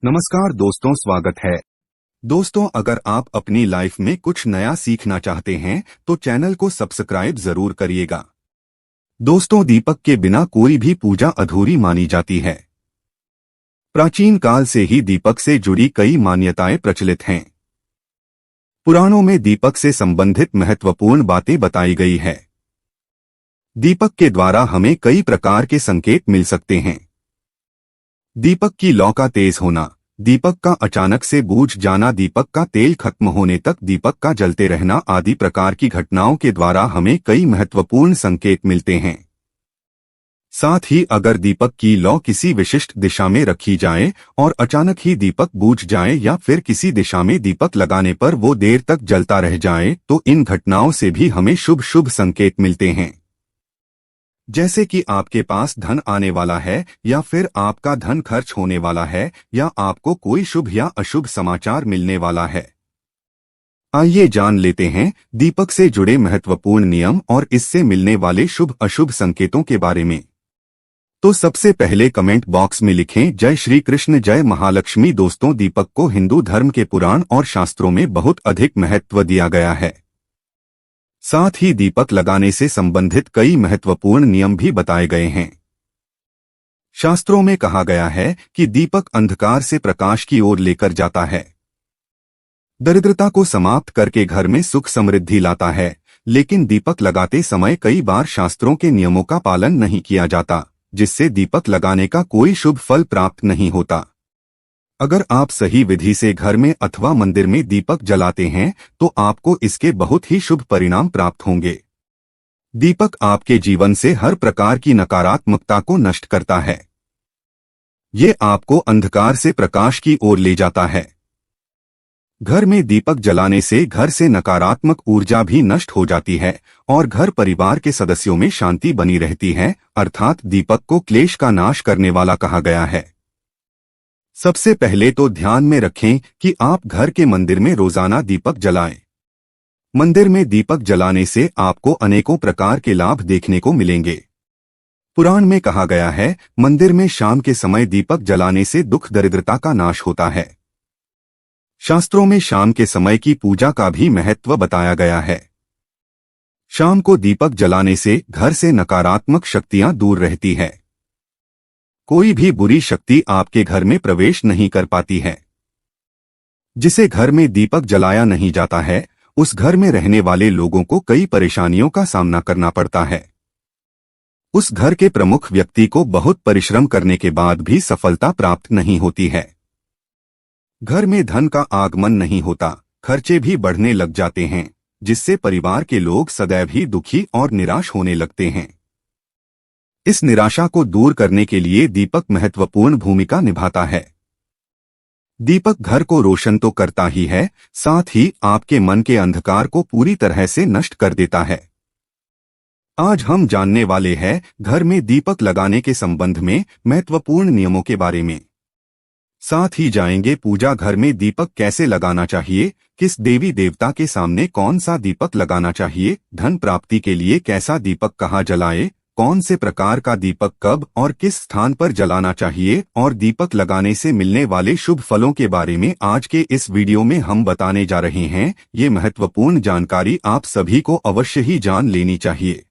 नमस्कार दोस्तों, स्वागत है। दोस्तों, अगर आप अपनी लाइफ में कुछ नया सीखना चाहते हैं तो चैनल को सब्सक्राइब जरूर करिएगा। दोस्तों, दीपक के बिना कोई भी पूजा अधूरी मानी जाती है। प्राचीन काल से ही दीपक से जुड़ी कई मान्यताएं प्रचलित हैं। पुराणों में दीपक से संबंधित महत्वपूर्ण बातें बताई गई है। दीपक के द्वारा हमें कई प्रकार के संकेत मिल सकते हैं। दीपक की लौ का तेज होना, दीपक का अचानक से बूझ जाना, दीपक का तेल खत्म होने तक दीपक का जलते रहना आदि प्रकार की घटनाओं के द्वारा हमें कई महत्वपूर्ण संकेत मिलते हैं। साथ ही अगर दीपक की लौ किसी विशिष्ट दिशा में रखी जाए और अचानक ही दीपक बूझ जाए या फिर किसी दिशा में दीपक लगाने पर वो देर तक जलता रह जाए तो इन घटनाओं से भी हमें शुभ शुभ संकेत मिलते हैं। जैसे कि आपके पास धन आने वाला है या फिर आपका धन खर्च होने वाला है या आपको कोई शुभ या अशुभ समाचार मिलने वाला है। आइए जान लेते हैं दीपक से जुड़े महत्वपूर्ण नियम और इससे मिलने वाले शुभ अशुभ संकेतों के बारे में। तो सबसे पहले कमेंट बॉक्स में लिखें जय श्री कृष्ण, जय महालक्ष्मी। दोस्तों, दीपक को हिंदू धर्म के पुराण और शास्त्रों में बहुत अधिक महत्व दिया गया है। साथ ही दीपक लगाने से संबंधित कई महत्वपूर्ण नियम भी बताए गए हैं। शास्त्रों में कहा गया है कि दीपक अंधकार से प्रकाश की ओर लेकर जाता है, दरिद्रता को समाप्त करके घर में सुख समृद्धि लाता है। लेकिन दीपक लगाते समय कई बार शास्त्रों के नियमों का पालन नहीं किया जाता, जिससे दीपक लगाने का कोई शुभ फल प्राप्त नहीं होता। अगर आप सही विधि से घर में अथवा मंदिर में दीपक जलाते हैं तो आपको इसके बहुत ही शुभ परिणाम प्राप्त होंगे। दीपक आपके जीवन से हर प्रकार की नकारात्मकता को नष्ट करता है। ये आपको अंधकार से प्रकाश की ओर ले जाता है। घर में दीपक जलाने से घर से नकारात्मक ऊर्जा भी नष्ट हो जाती है और घर परिवार के सदस्यों में शांति बनी रहती है। अर्थात दीपक को क्लेश का नाश करने वाला कहा गया है। सबसे पहले तो ध्यान में रखें कि आप घर के मंदिर में रोजाना दीपक जलाएं। मंदिर में दीपक जलाने से आपको अनेकों प्रकार के लाभ देखने को मिलेंगे। पुराण में कहा गया है, मंदिर में शाम के समय दीपक जलाने से दुख दरिद्रता का नाश होता है। शास्त्रों में शाम के समय की पूजा का भी महत्व बताया गया है। शाम को दीपक जलाने से घर से नकारात्मक शक्तियां दूर रहती है। कोई भी बुरी शक्ति आपके घर में प्रवेश नहीं कर पाती है। जिसे घर में दीपक जलाया नहीं जाता है उस घर में रहने वाले लोगों को कई परेशानियों का सामना करना पड़ता है। उस घर के प्रमुख व्यक्ति को बहुत परिश्रम करने के बाद भी सफलता प्राप्त नहीं होती है। घर में धन का आगमन नहीं होता, खर्चे भी बढ़ने लग जाते हैं, जिससे परिवार के लोग सदैव ही दुखी और निराश होने लगते हैं। इस निराशा को दूर करने के लिए दीपक महत्वपूर्ण भूमिका निभाता है। दीपक घर को रोशन तो करता ही है, साथ ही आपके मन के अंधकार को पूरी तरह से नष्ट कर देता है। आज हम जानने वाले हैं घर में दीपक लगाने के संबंध में महत्वपूर्ण नियमों के बारे में। साथ ही जाएंगे पूजा घर में दीपक कैसे लगाना चाहिए, किस देवी देवता के सामने कौन सा दीपक लगाना चाहिए, धन प्राप्ति के लिए कैसा दीपक कहाँ जलाए, कौन से प्रकार का दीपक कब और किस स्थान पर जलाना चाहिए और दीपक लगाने से मिलने वाले शुभ फलों के बारे में आज के इस वीडियो में हम बताने जा रहे हैं। ये महत्वपूर्ण जानकारी आप सभी को अवश्य ही जान लेनी चाहिए,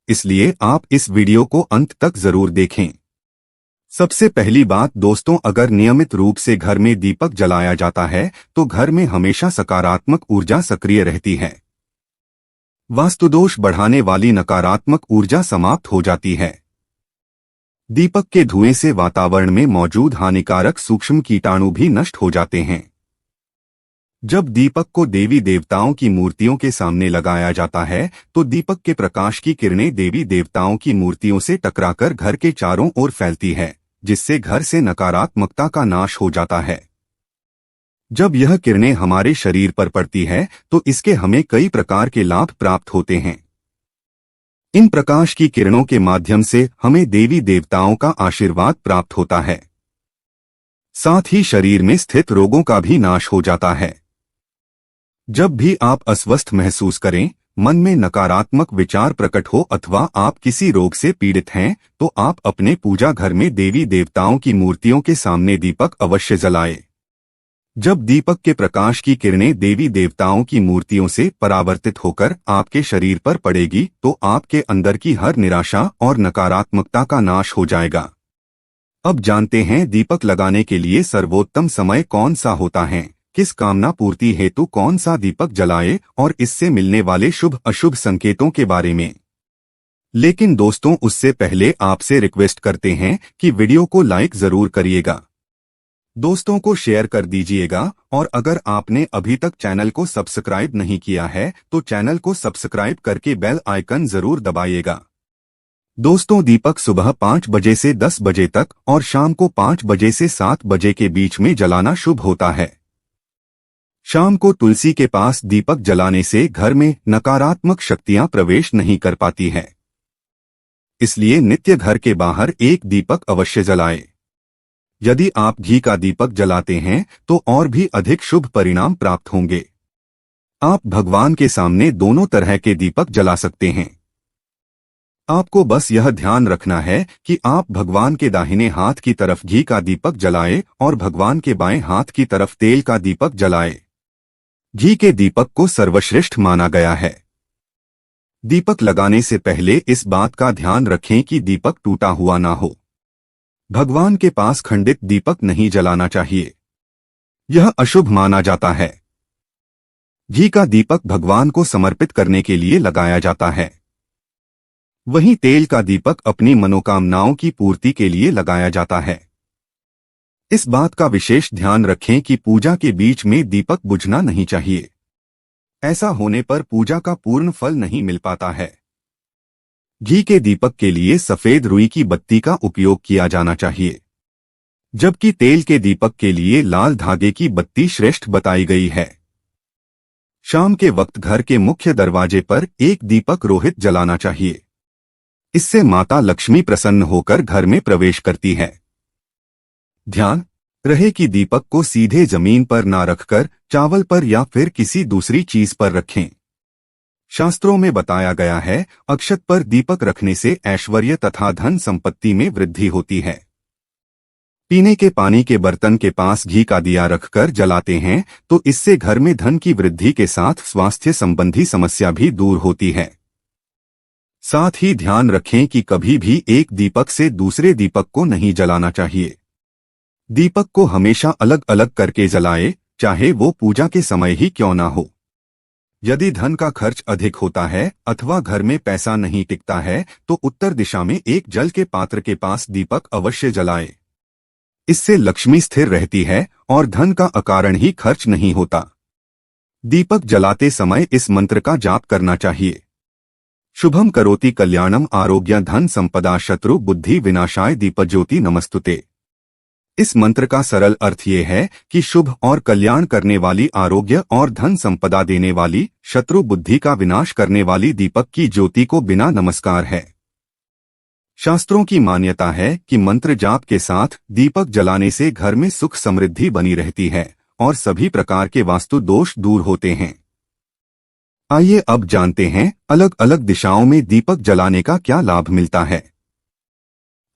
इसलिए आप इस वीडियो को अंत तक जरूर देखें। सबसे पहली बात दोस्तों, अगर नियमित रूप से घर में दीपक जलाया जाता है तो घर में हमेशा सकारात्मक ऊर्जा सक्रिय रहती है। वास्तुदोष बढ़ाने वाली नकारात्मक ऊर्जा समाप्त हो जाती है। दीपक के धुएं से वातावरण में मौजूद हानिकारक सूक्ष्म कीटाणु भी नष्ट हो जाते हैं। जब दीपक को देवी देवताओं की मूर्तियों के सामने लगाया जाता है तो दीपक के प्रकाश की किरणें देवी देवताओं की मूर्तियों से टकराकर घर के चारों ओर फैलती है, जिससे घर से नकारात्मकता का नाश हो जाता है। जब यह किरणें हमारे शरीर पर पड़ती है तो इसके हमें कई प्रकार के लाभ प्राप्त होते हैं। इन प्रकाश की किरणों के माध्यम से हमें देवी देवताओं का आशीर्वाद प्राप्त होता है। साथ ही शरीर में स्थित रोगों का भी नाश हो जाता है। जब भी आप अस्वस्थ महसूस करें मन में नकारात्मक विचार प्रकट हो अथवा आप किसी रोग से पीड़ित हैं तो आप अपने पूजा घर में देवी देवताओं की मूर्तियों के सामने दीपक अवश्य जलाएं। जब दीपक के प्रकाश की किरणें देवी देवताओं की मूर्तियों से परावर्तित होकर आपके शरीर पर पड़ेगी तो आपके अंदर की हर निराशा और नकारात्मकता का नाश हो जाएगा। अब जानते हैं दीपक लगाने के लिए सर्वोत्तम समय कौन सा होता है, किस कामना पूर्ति हेतु कौन सा दीपक जलाए और इससे मिलने वाले शुभ अशुभ संकेतों के बारे में। लेकिन दोस्तों, उससे पहले आपसे रिक्वेस्ट करते हैं कि वीडियो को लाइक जरूर करिएगा, दोस्तों को शेयर कर दीजिएगा और अगर आपने अभी तक चैनल को सब्सक्राइब नहीं किया है तो चैनल को सब्सक्राइब करके बेल आइकन जरूर दबाइएगा। दोस्तों, दीपक सुबह 5 बजे से 10 बजे तक और शाम को 5 बजे से 7 बजे के बीच में जलाना शुभ होता है। शाम को तुलसी के पास दीपक जलाने से घर में नकारात्मक शक्तियां प्रवेश नहीं कर पाती है, इसलिए नित्य घर के बाहर एक दीपक अवश्य जलाएं। यदि आप घी का दीपक जलाते हैं तो और भी अधिक शुभ परिणाम प्राप्त होंगे। आप भगवान के सामने दोनों तरह के दीपक जला सकते हैं। आपको बस यह ध्यान रखना है कि आप भगवान के दाहिने हाथ की तरफ घी का दीपक जलाएं और भगवान के बाएं हाथ की तरफ तेल का दीपक जलाएं। घी के दीपक को सर्वश्रेष्ठ माना गया है। दीपक लगाने से पहले इस बात का ध्यान रखें कि दीपक टूटा हुआ ना हो। भगवान के पास खंडित दीपक नहीं जलाना चाहिए, यह अशुभ माना जाता है। घी का दीपक भगवान को समर्पित करने के लिए लगाया जाता है, वहीं तेल का दीपक अपनी मनोकामनाओं की पूर्ति के लिए लगाया जाता है। इस बात का विशेष ध्यान रखें कि पूजा के बीच में दीपक बुझना नहीं चाहिए, ऐसा होने पर पूजा का पूर्ण फल नहीं मिल पाता है। घी के दीपक के लिए सफेद रुई की बत्ती का उपयोग किया जाना चाहिए, जबकि तेल के दीपक के लिए लाल धागे की बत्ती श्रेष्ठ बताई गई है। शाम के वक्त घर के मुख्य दरवाजे पर एक दीपक रोहित जलाना चाहिए, इससे माता लक्ष्मी प्रसन्न होकर घर में प्रवेश करती है। ध्यान रहे कि दीपक को सीधे जमीन पर ना रखकर चावल पर या फिर किसी दूसरी चीज पर रखें। शास्त्रों में बताया गया है, अक्षत पर दीपक रखने से ऐश्वर्य तथा धन संपत्ति में वृद्धि होती है। पीने के पानी के बर्तन के पास घी का दिया रखकर जलाते हैं तो इससे घर में धन की वृद्धि के साथ स्वास्थ्य संबंधी समस्या भी दूर होती है। साथ ही ध्यान रखें कि कभी भी एक दीपक से दूसरे दीपक को नहीं जलाना चाहिए। दीपक को हमेशा अलग अलग करके जलाएं, चाहे वो पूजा के समय ही क्यों ना हो। यदि धन का खर्च अधिक होता है अथवा घर में पैसा नहीं टिकता है तो उत्तर दिशा में एक जल के पात्र के पास दीपक अवश्य जलाएं। इससे लक्ष्मी स्थिर रहती है और धन का अकारण ही खर्च नहीं होता। दीपक जलाते समय इस मंत्र का जाप करना चाहिए। शुभम करोति कल्याणम आरोग्य धन संपदा शत्रु बुद्धि विनाशाय दीपज्योति नमस्तुते। इस मंत्र का सरल अर्थ ये है कि शुभ और कल्याण करने वाली, आरोग्य और धन संपदा देने वाली, शत्रु बुद्धि का विनाश करने वाली दीपक की ज्योति को बिना नमस्कार है। शास्त्रों की मान्यता है कि मंत्र जाप के साथ दीपक जलाने से घर में सुख समृद्धि बनी रहती है और सभी प्रकार के वास्तु दोष दूर होते हैं। आइए अब जानते हैं अलग अलग दिशाओं में दीपक जलाने का क्या लाभ मिलता है।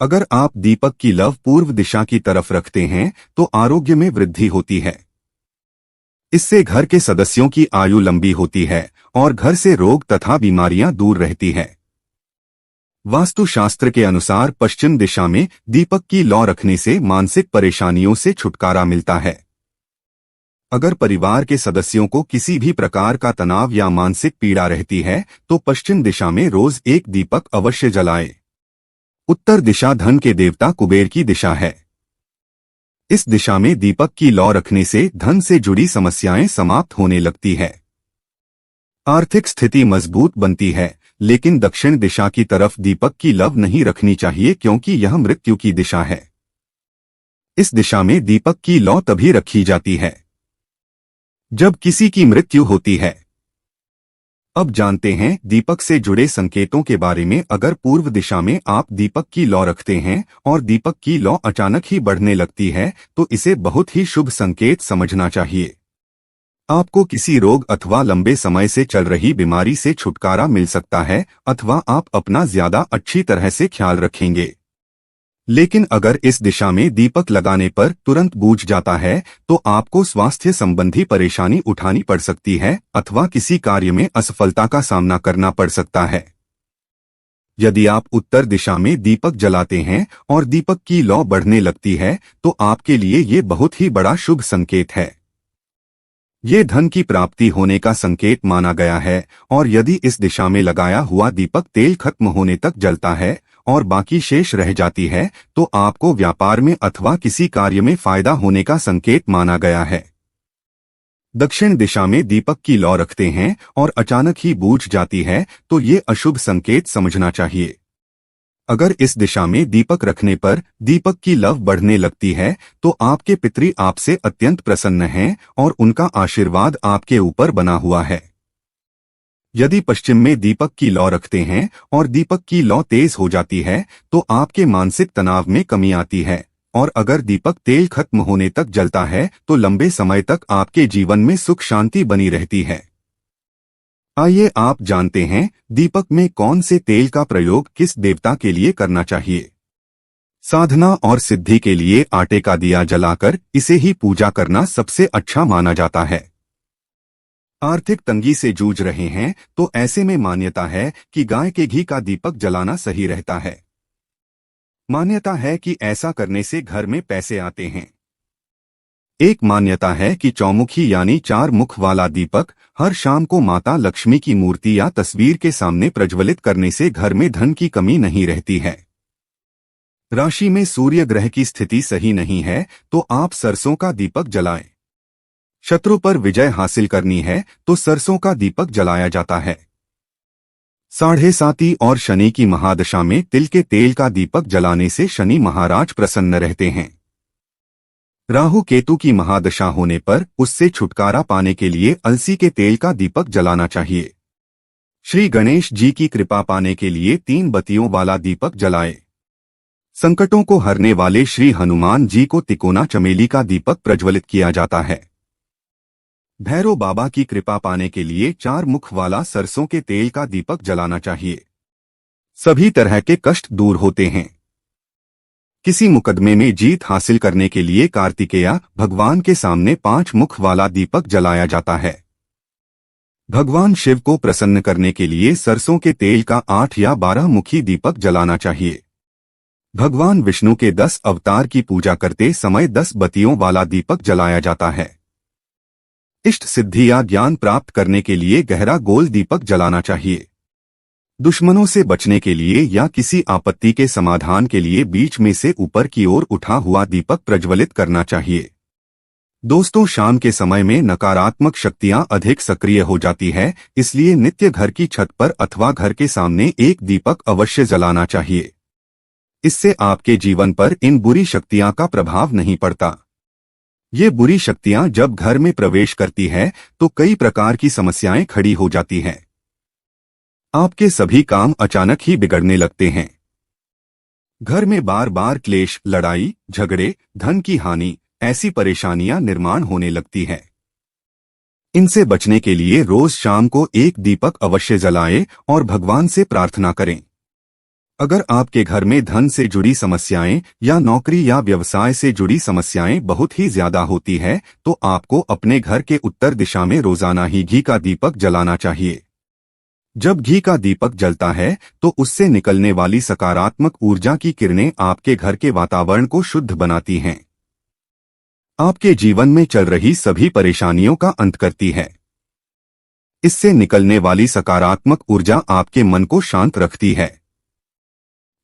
अगर आप दीपक की लौ पूर्व दिशा की तरफ रखते हैं तो आरोग्य में वृद्धि होती है। इससे घर के सदस्यों की आयु लंबी होती है और घर से रोग तथा बीमारियां दूर रहती है। वास्तुशास्त्र के अनुसार पश्चिम दिशा में दीपक की लौ रखने से मानसिक परेशानियों से छुटकारा मिलता है। अगर परिवार के सदस्यों को किसी भी प्रकार का तनाव या मानसिक पीड़ा रहती है तो पश्चिम दिशा में रोज एक दीपक अवश्य जलाएं। उत्तर दिशा धन के देवता कुबेर की दिशा है। इस दिशा में दीपक की लौ रखने से धन से जुड़ी समस्याएं समाप्त होने लगती है। आर्थिक स्थिति मजबूत बनती है, लेकिन दक्षिण दिशा की तरफ दीपक की लौ नहीं रखनी चाहिए क्योंकि यह मृत्यु की दिशा है। इस दिशा में दीपक की लौ तभी रखी जाती है जब किसी की मृत्यु होती है। अब जानते हैं दीपक से जुड़े संकेतों के बारे में। अगर पूर्व दिशा में आप दीपक की लौ रखते हैं और दीपक की लौ अचानक ही बढ़ने लगती है तो इसे बहुत ही शुभ संकेत समझना चाहिए। आपको किसी रोग अथवा लंबे समय से चल रही बीमारी से छुटकारा मिल सकता है अथवा आप अपना ज्यादा अच्छी तरह से ख्याल रखेंगे। लेकिन अगर इस दिशा में दीपक लगाने पर तुरंत बूझ जाता है तो आपको स्वास्थ्य संबंधी परेशानी उठानी पड़ सकती है अथवा किसी कार्य में असफलता का सामना करना पड़ सकता है। यदि आप उत्तर दिशा में दीपक जलाते हैं और दीपक की लौ बढ़ने लगती है तो आपके लिए ये बहुत ही बड़ा शुभ संकेत है। ये धन की प्राप्ति होने का संकेत माना गया है और यदि इस दिशा में लगाया हुआ दीपक तेल खत्म होने तक जलता है और बाकी शेष रह जाती है तो आपको व्यापार में अथवा किसी कार्य में फायदा होने का संकेत माना गया है। दक्षिण दिशा में दीपक की लौ रखते हैं और अचानक ही बूझ जाती है तो ये अशुभ संकेत समझना चाहिए। अगर इस दिशा में दीपक रखने पर दीपक की लौ बढ़ने लगती है तो आपके पितरी आपसे अत्यंत प्रसन्न हैं और उनका आशीर्वाद आपके ऊपर बना हुआ है। यदि पश्चिम में दीपक की लौ रखते हैं और दीपक की लौ तेज हो जाती है तो आपके मानसिक तनाव में कमी आती है और अगर दीपक तेल खत्म होने तक जलता है तो लंबे समय तक आपके जीवन में सुख शांति बनी रहती है। आइए आप जानते हैं दीपक में कौन से तेल का प्रयोग किस देवता के लिए करना चाहिए। साधना और सिद्धि के लिए आटे का दिया जलाकर इसे ही पूजा करना सबसे अच्छा माना जाता है। आर्थिक तंगी से जूझ रहे हैं तो ऐसे में मान्यता है कि गाय के घी का दीपक जलाना सही रहता है। मान्यता है कि ऐसा करने से घर में पैसे आते हैं। एक मान्यता है कि चौमुखी यानी 4 मुख वाला दीपक हर शाम को माता लक्ष्मी की मूर्ति या तस्वीर के सामने प्रज्वलित करने से घर में धन की कमी नहीं रहती है। राशि में सूर्य ग्रह की स्थिति सही नहीं है तो आप सरसों का दीपक जलाएं। शत्रु पर विजय हासिल करनी है तो सरसों का दीपक जलाया जाता है। 7.5 और शनि की महादशा में तिल के तेल का दीपक जलाने से शनि महाराज प्रसन्न रहते हैं। राहु केतु की महादशा होने पर उससे छुटकारा पाने के लिए अलसी के तेल का दीपक जलाना चाहिए। श्री गणेश जी की कृपा पाने के लिए 3 बत्तियों वाला दीपक जलाए। संकटों को हरने वाले श्री हनुमान जी को तिकोना चमेली का दीपक प्रज्वलित किया जाता है। भैरव बाबा की कृपा पाने के लिए 4 मुख वाला सरसों के तेल का दीपक जलाना चाहिए। सभी तरह के कष्ट दूर होते हैं। किसी मुकदमे में जीत हासिल करने के लिए कार्तिकेय भगवान के सामने 5 मुख वाला दीपक जलाया जाता है। भगवान शिव को प्रसन्न करने के लिए सरसों के तेल का 8 या 12 मुखी दीपक जलाना चाहिए। भगवान विष्णु के 10 अवतार की पूजा करते समय 10 बत्तियों वाला दीपक जलाया जाता है। इष्ट सिद्धि या ज्ञान प्राप्त करने के लिए गहरा गोल दीपक जलाना चाहिए। दुश्मनों से बचने के लिए या किसी आपत्ति के समाधान के लिए बीच में से ऊपर की ओर उठा हुआ दीपक प्रज्वलित करना चाहिए। दोस्तों, शाम के समय में नकारात्मक शक्तियां अधिक सक्रिय हो जाती है, इसलिए नित्य घर की छत पर अथवा घर के सामने एक दीपक अवश्य जलाना चाहिए। इससे आपके जीवन पर इन बुरी शक्तियां का प्रभाव नहीं पड़ता। ये बुरी शक्तियां जब घर में प्रवेश करती है तो कई प्रकार की समस्याएं खड़ी हो जाती हैं। आपके सभी काम अचानक ही बिगड़ने लगते हैं। घर में बार बार क्लेश, लड़ाई, झगड़े, धन की हानि, ऐसी परेशानियां निर्माण होने लगती है। इनसे बचने के लिए रोज शाम को एक दीपक अवश्य जलाएं और भगवान से प्रार्थना करें। अगर आपके घर में धन से जुड़ी समस्याएं या नौकरी या व्यवसाय से जुड़ी समस्याएं बहुत ही ज्यादा होती है तो आपको अपने घर के उत्तर दिशा में रोजाना ही घी का दीपक जलाना चाहिए। जब घी का दीपक जलता है तो उससे निकलने वाली सकारात्मक ऊर्जा की किरणें आपके घर के वातावरण को शुद्ध बनाती हैं। आपके जीवन में चल रही सभी परेशानियों का अंत करती है। इससे निकलने वाली सकारात्मक ऊर्जा आपके मन को शांत रखती है।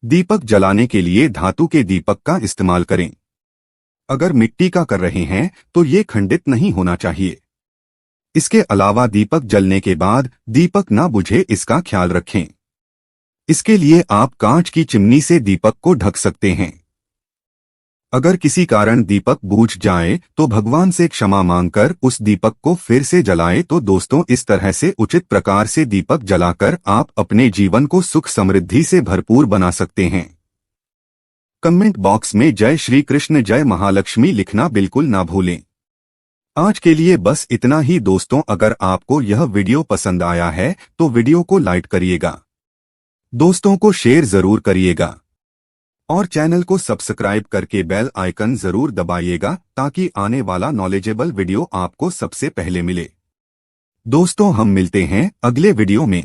दीपक जलाने के लिए धातु के दीपक का इस्तेमाल करें। अगर मिट्टी का कर रहे हैं तो ये खंडित नहीं होना चाहिए। इसके अलावा दीपक जलने के बाद दीपक ना बुझे इसका ख्याल रखें। इसके लिए आप कांच की चिमनी से दीपक को ढक सकते हैं। अगर किसी कारण दीपक बूझ जाए तो भगवान से क्षमा मांगकर उस दीपक को फिर से जलाएं। तो दोस्तों, इस तरह से उचित प्रकार से दीपक जलाकर आप अपने जीवन को सुख समृद्धि से भरपूर बना सकते हैं। कमेंट बॉक्स में जय श्री कृष्ण, जय महालक्ष्मी लिखना बिल्कुल ना भूलें। आज के लिए बस इतना ही दोस्तों। अगर आपको यह वीडियो पसंद आया है तो वीडियो को लाइक करिएगा, दोस्तों को शेयर जरूर करिएगा और चैनल को सब्सक्राइब करके बेल आइकन जरूर दबाइएगा ताकि आने वाला नॉलेजेबल वीडियो आपको सबसे पहले मिले। दोस्तों हम मिलते हैं अगले वीडियो में।